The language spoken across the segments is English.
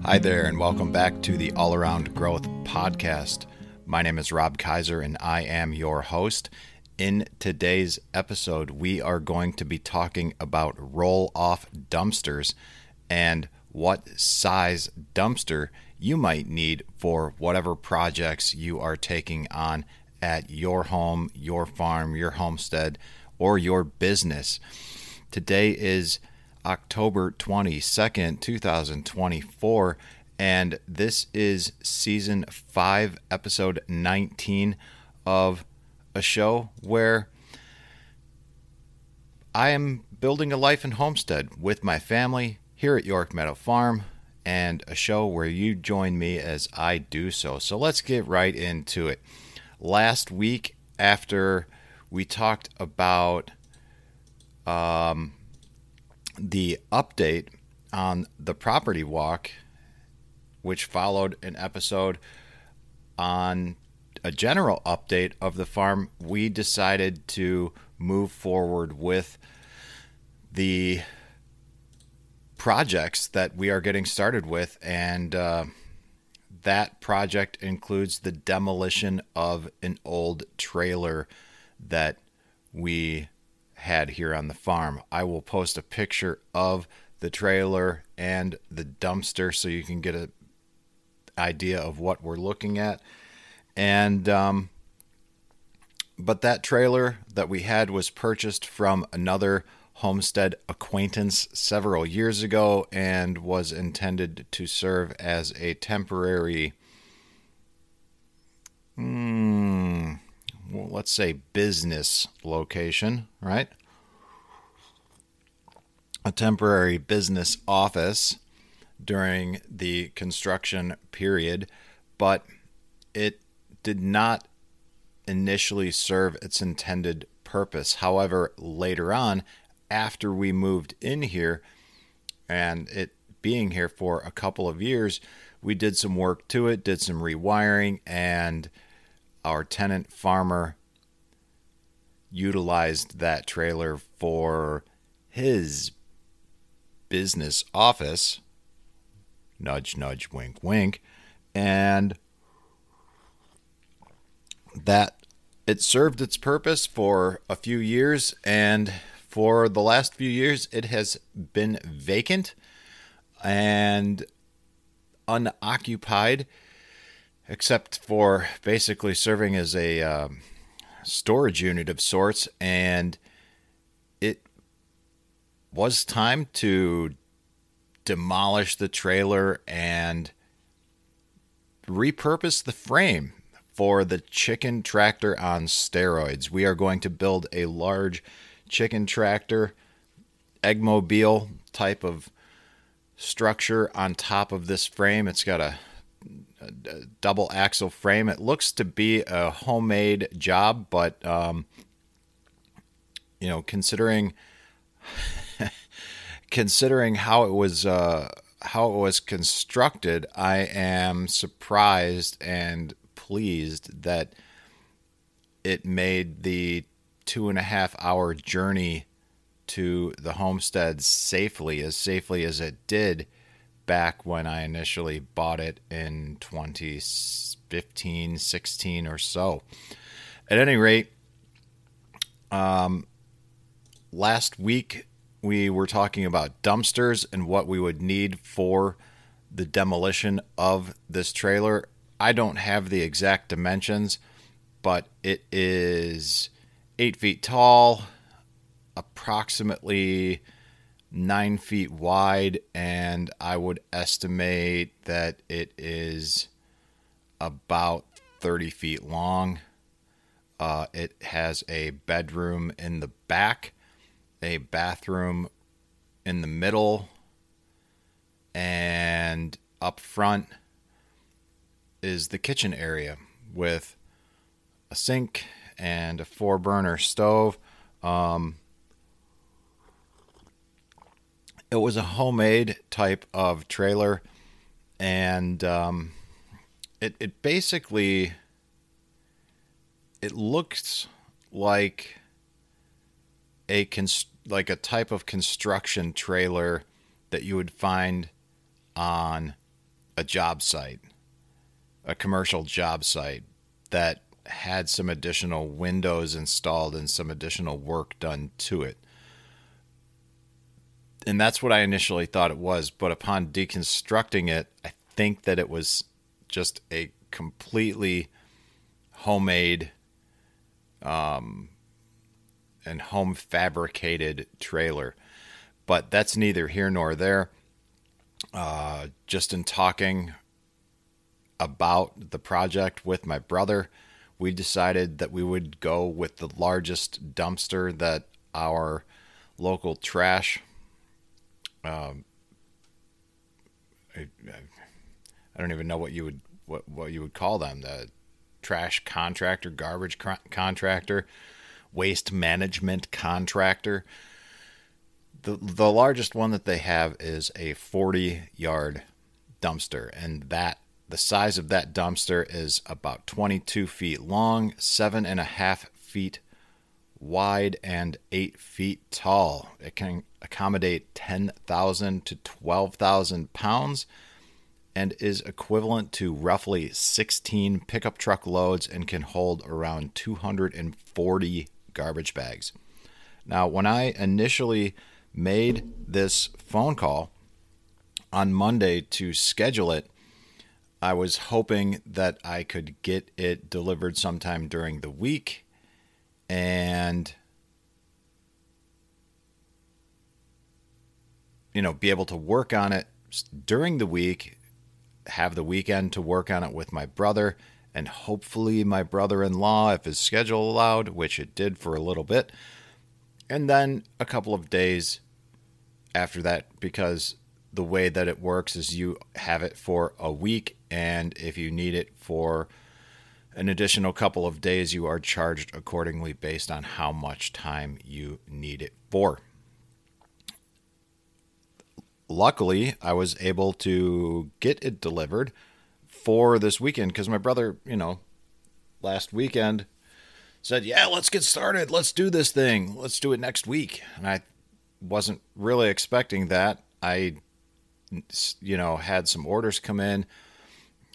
Hi there, and welcome back to the All Around Growth Podcast. My name is Rob Kaiser, and I am your host. In today's episode, we are going to be talking about roll-off dumpsters and what size dumpster you might need for whatever projects you are taking on at your home, your farm, your homestead, or your business. Today is October 22nd, 2024, and this is Season 5, Episode 19 of a show where I am building a life and homestead with my family here at York Meadow Farm, and a show where you join me as I do so. So let's get right into it. Last week, after we talked about the update on the property walk, which followed an episode on a general update of the farm, we decided to move forward with the projects that we are getting started with, and that project includes the demolition of an old trailer that we had here on the farm. I will post a picture of the trailer and the dumpster so you can get an idea of what we're looking at. And but that trailer that we had was purchased from another homestead acquaintance several years ago and was intended to serve as a temporary let's say business location, right? A temporary business office during the construction period, but it did not initially serve its intended purpose. However, later on, after we moved in here and it being here for a couple of years, we did some work to it, did some rewiring, and our tenant farmer utilized that trailer for his business office. Nudge, nudge, wink, wink. And that it served its purpose for a few years, and for the last few years it has been vacant and unoccupied, except for basically serving as a storage unit of sorts. And it was time to demolish the trailer and repurpose the frame for the chicken tractor on steroids. We are going to build a large chicken tractor, eggmobile type of structure on top of this frame. It's got a double axle frame. It looks to be a homemade job, but considering how it was constructed, I am surprised and pleased that it made the 2.5-hour journey to the homestead safely as it did back when I initially bought it in 2015, 16 or so. At any rate, last week we were talking about dumpsters and what we would need for the demolition of this trailer. I don't have the exact dimensions, but it is 8 feet tall, approximately 9 feet wide, and I would estimate that it is about 30 feet long. It has a bedroom in the back, a bathroom in the middle, and up front is the kitchen area with a sink and a 4-burner stove. It was a homemade type of trailer, and it basically, it looks like a type of construction trailer that you would find on a job site, a commercial job site that had some additional windows installed and some additional work done to it. And that's what I initially thought it was. But upon deconstructing it, I think that it was just a completely homemade and home fabricated trailer. But that's neither here nor there. Just in talking about the project with my brother, we decided that we would go with the largest dumpster that our local trash I don't even know what you would call them, the trash contractor, garbage contractor, waste management contractor. The largest one that they have is a 40-yard dumpster, and the size of that dumpster is about 22 feet long, 7.5 feet wide, and 8 feet tall. It can accommodate 10,000 to 12,000 pounds and is equivalent to roughly 16 pickup truck loads and can hold around 240 garbage bags. Now, when I initially made this phone call on Monday to schedule it, I was hoping that I could get it delivered sometime during the week and, be able to work on it during the week, have the weekend to work on it with my brother, and hopefully my brother-in-law, if his schedule allowed, which it did for a little bit, and then a couple of days after that, because the way that it works is you have it for a week, and if you need it for an additional couple of days, you are charged accordingly based on how much time you need it for. Luckily, I was able to get it delivered for this weekend because my brother, last weekend said, yeah, let's get started. Let's do this thing. Let's do it next week. And I wasn't really expecting that. I, had some orders come in.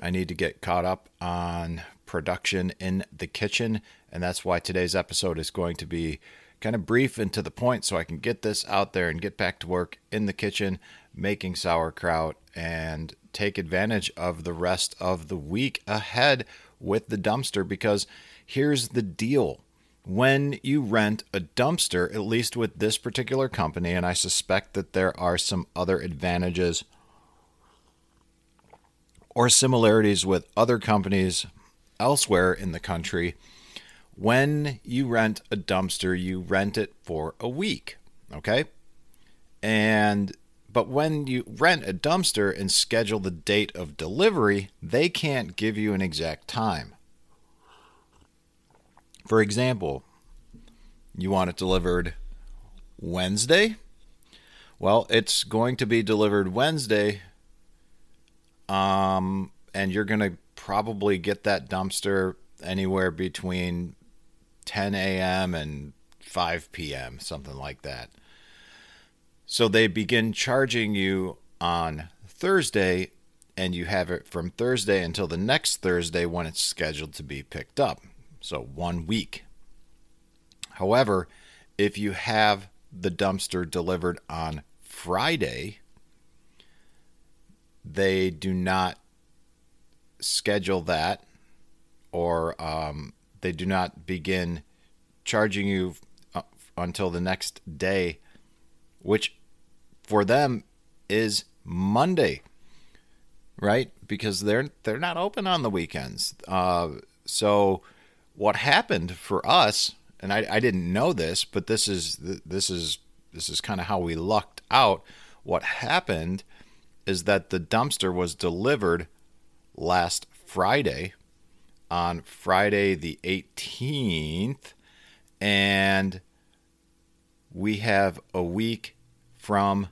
I need to get caught up on production in the kitchen. And that's why today's episode is going to be kind of brief and to the point so I can get this out there and get back to work in the kitchen, making sauerkraut, and take advantage of the rest of the week ahead with the dumpster. Because here's the deal. When you rent a dumpster, at least with this particular company, and I suspect that there are some other advantages or similarities with other companies elsewhere in the country, when you rent a dumpster, you rent it for a week, okay? But when you rent a dumpster and schedule the date of delivery, they can't give you an exact time. For example, you want it delivered Wednesday? Well, it's going to be delivered Wednesday, and you're going to probably get that dumpster anywhere between 10 a.m. and 5 p.m., something like that. So they begin charging you on Thursday, and you have it from Thursday until the next Thursday when it's scheduled to be picked up. So 1 week. However, if you have the dumpster delivered on Friday, they do not schedule that, or they do not begin charging you until the next day, which for them is Monday, right? Because they're not open on the weekends. So what happened for us, and I didn't know this, but this is kind of how we lucked out. What happened is that the dumpster was delivered last Friday, on Friday the 18th, and we have a week from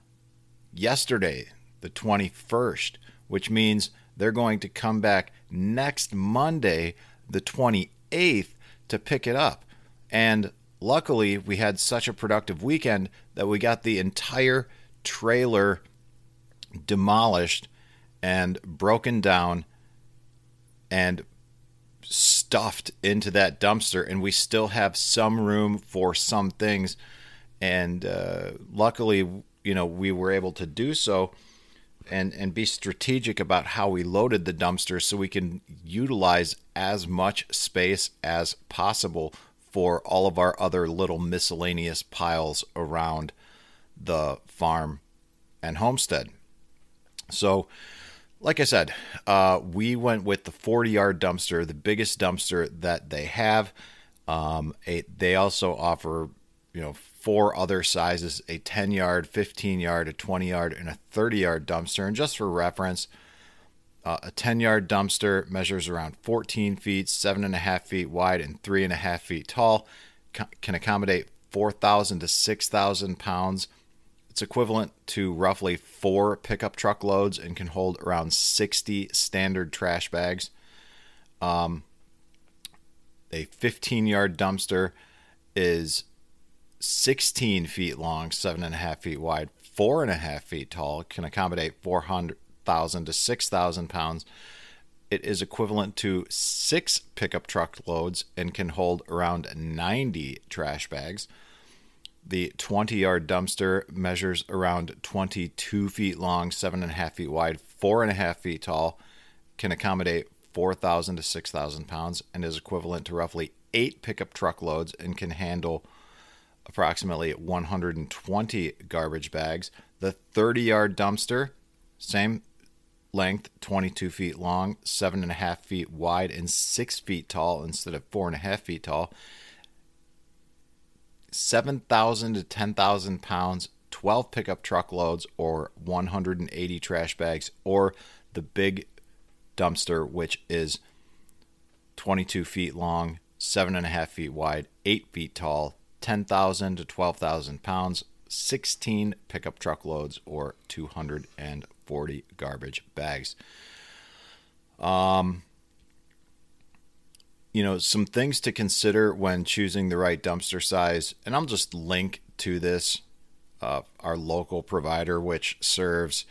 yesterday, the 21st, which means they're going to come back next Monday, the 28th, to pick it up. And luckily, we had such a productive weekend that we got the entire trailer demolished and broken down and stuffed into that dumpster, and we still have some room for some things. And luckily, we were able to do so and be strategic about how we loaded the dumpster so we can utilize as much space as possible for all of our other little miscellaneous piles around the farm and homestead. So, like I said, we went with the 40-yard dumpster, the biggest dumpster that they have. They also offer, 4 other sizes: a 10-yard, 15-yard, a 20-yard, and a 30-yard dumpster. And just for reference, a 10-yard dumpster measures around 14 feet, 7.5 feet wide, and 3.5 feet tall. Can accommodate 4,000 to 6,000 pounds. It's equivalent to roughly 4 pickup truck loads and can hold around 60 standard trash bags. A 15-yard dumpster is 16 feet long, 7.5 feet wide, 4.5 feet tall. It can accommodate 400,000 to 6,000 pounds. It is equivalent to 6 pickup truck loads and can hold around 90 trash bags. The 20-yard dumpster measures around 22 feet long, 7.5 feet wide, 4.5 feet tall, can accommodate 4,000 to 6,000 pounds, and is equivalent to roughly 8 pickup truck loads and can handle approximately 120 garbage bags. The 30-yard dumpster, same length, 22 feet long, 7.5 feet wide, and 6 feet tall instead of 4.5 feet tall. 7,000 to 10,000 pounds, 12 pickup truck loads, or 180 trash bags. Or the big dumpster, which is 22 feet long, 7.5 feet wide, 8 feet tall, 10,000 to 12,000 pounds, 16 pickup truck loads, or 240 garbage bags. Some things to consider when choosing the right dumpster size, and I'll just link to this, our local provider, which serves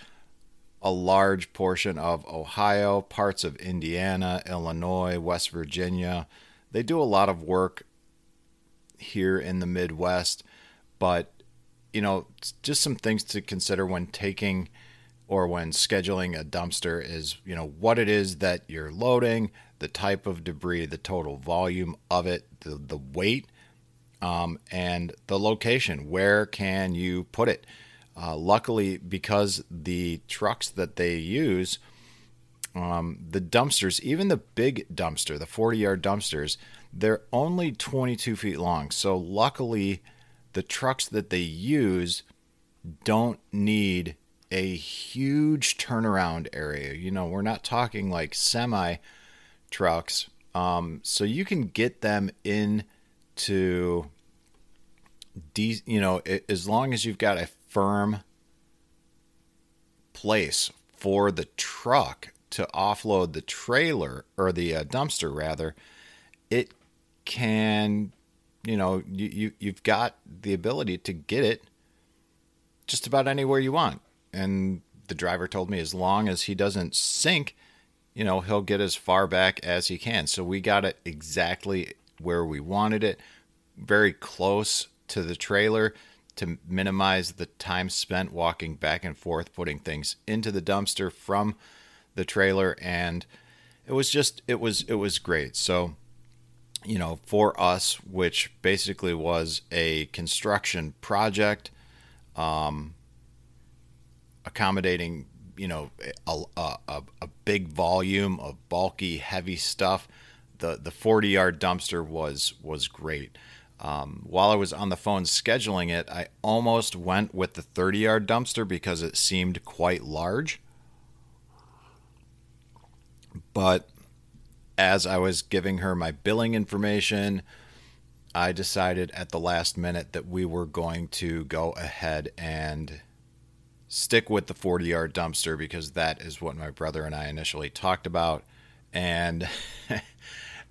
a large portion of Ohio, parts of Indiana, Illinois, West Virginia. They do a lot of work here in the Midwest, but just some things to consider when taking or when scheduling a dumpster is, what it is that you're loading, the type of debris, the total volume of it, the weight, and the location. Where can you put it? Luckily, because the trucks that they use, the dumpsters, even the big dumpster, the 40-yard dumpsters, they're only 22 feet long. So luckily, the trucks that they use don't need a huge turnaround area. We're not talking like semi trucks. So you can get them into, as long as you've got a firm place for the truck to offload the trailer, or the dumpster rather, it can, you've got the ability to get it just about anywhere you want. And the driver told me as long as he doesn't sink, he'll get as far back as he can. So we got it exactly where we wanted it, very close to the trailer, to minimize the time spent walking back and forth, putting things into the dumpster from the trailer. And it was great. So, for us, which basically was a construction project, accommodating, a big volume of bulky, heavy stuff, the 40-yard dumpster was great. While I was on the phone scheduling it, I almost went with the 30-yard dumpster because it seemed quite large. But as I was giving her my billing information, I decided at the last minute that we were going to go ahead and stick with the 40-yard dumpster because that is what my brother and I initially talked about. And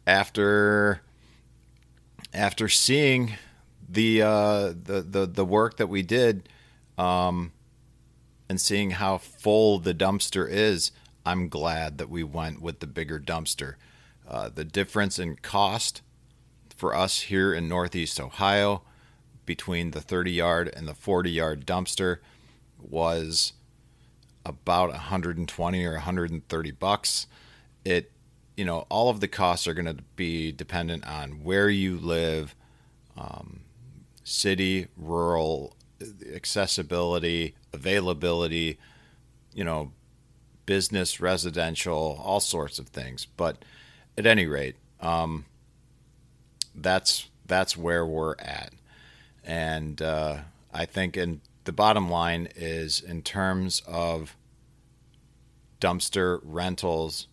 after seeing the work that we did, and seeing how full the dumpster is, I'm glad that we went with the bigger dumpster. The difference in cost for us here in Northeast Ohio between the 30-yard and the 40-yard dumpster was about 120 or 130 bucks. All of the costs are going to be dependent on where you live, city, rural, accessibility, availability, business, residential, all sorts of things. But at any rate, that's where we're at. And I think the bottom line is, in terms of dumpster rentals,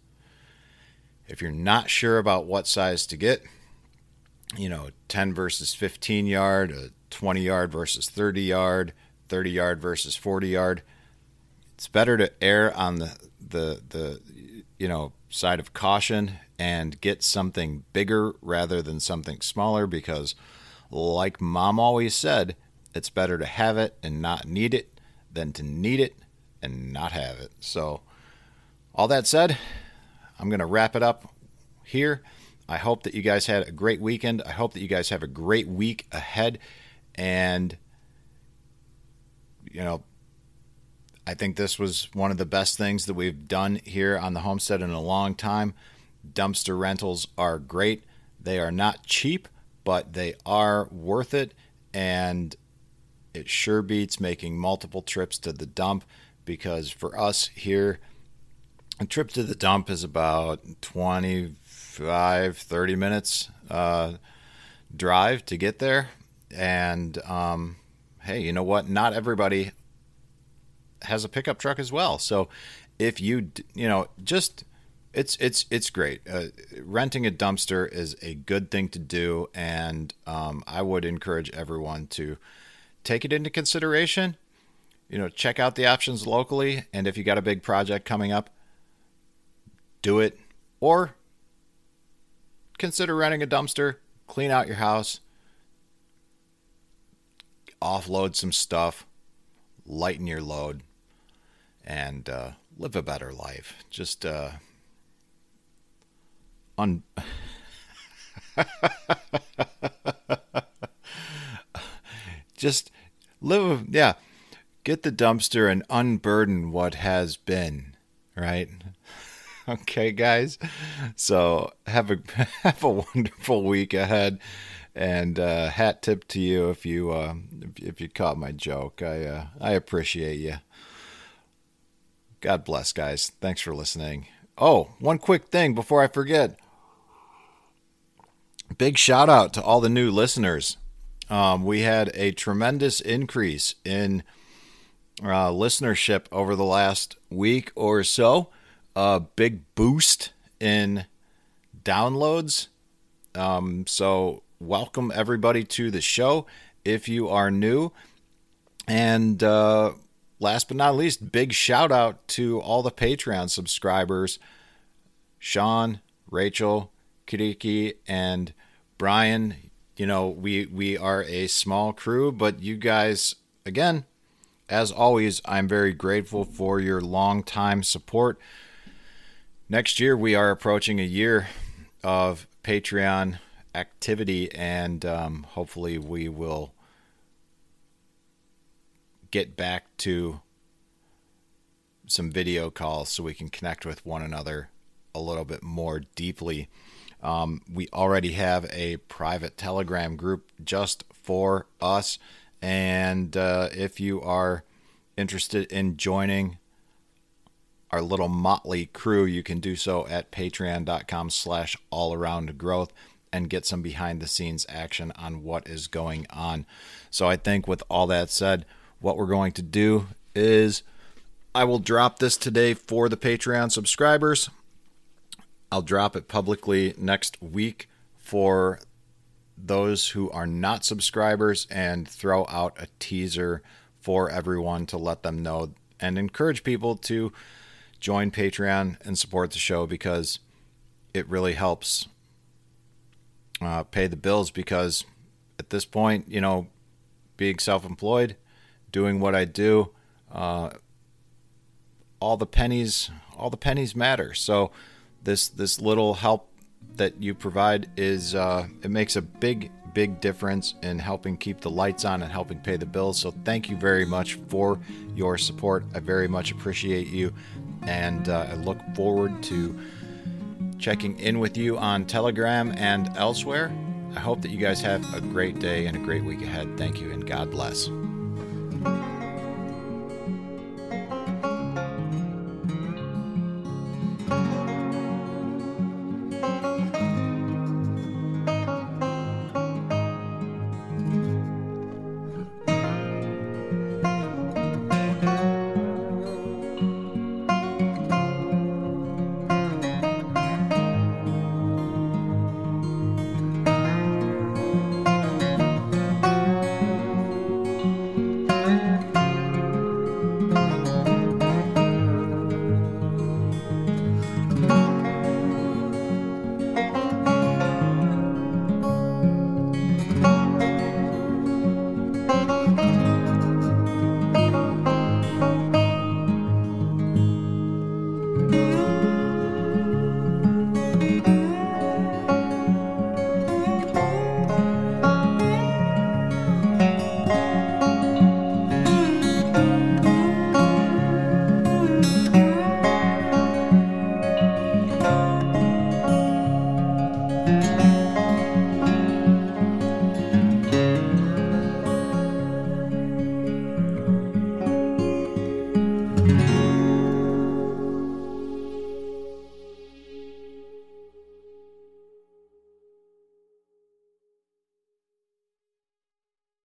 if you're not sure about what size to get, 10 versus 15 yard, 20 yard versus 30 yard, 30 yard versus 40 yard, it's better to err on the side of caution and get something bigger rather than something smaller, because like Mom always said, it's better to have it and not need it than to need it and not have it. So all that said, I'm going to wrap it up here. I hope that you guys had a great weekend. I hope that you guys have a great week ahead. And, I think this was one of the best things that we've done here on the homestead in a long time. Dumpster rentals are great. They are not cheap, but they are worth it. And it sure beats making multiple trips to the dump, because for us here, a trip to the dump is about 25-30 minutes drive to get there. And hey, you know what? Not everybody has a pickup truck as well. So if it's great. Renting a dumpster is a good thing to do, and I would encourage everyone to take it into consideration. Check out the options locally, and if you got a big project coming up, do it. Or consider renting a dumpster, clean out your house, offload some stuff, lighten your load, and live a better life. Just just live, get the dumpster and unburden what has been, right? Okay, guys. So have a wonderful week ahead, and hat tip to you if you caught my joke. I appreciate you. God bless, guys. Thanks for listening. Oh, one quick thing before I forget. Big shout out to all the new listeners. We had a tremendous increase in listenership over the last week or so. A big boost in downloads. So welcome everybody to the show if you are new. And last but not least, big shout out to all the Patreon subscribers. Sean, Rachel, Kiriki, and Brian. We are a small crew, but you guys, again, as always, I'm very grateful for your long-time support. Next year, we are approaching a year of Patreon activity, and hopefully we will get back to some video calls so we can connect with one another a little bit more deeply. We already have a private Telegram group just for us, and if you are interested in joining our little motley crew, you can do so at patreon.com/allaroundgrowth and get some behind the scenes action on what is going on. So I think with all that said, what we're going to do is I will drop this today for the Patreon subscribers. I'll drop it publicly next week for those who are not subscribers, and throw out a teaser for everyone to let them know and encourage people to join Patreon and support the show, because it really helps pay the bills. Because at this point, being self-employed, doing what I do, all all the pennies matter. So this little help that you provide is it makes a big difference in helping keep the lights on and helping pay the bills. So thank you very much for your support. I very much appreciate you, and I look forward to checking in with you on Telegram and elsewhere. I hope that you guys have a great day and a great week ahead. Thank you, and God bless.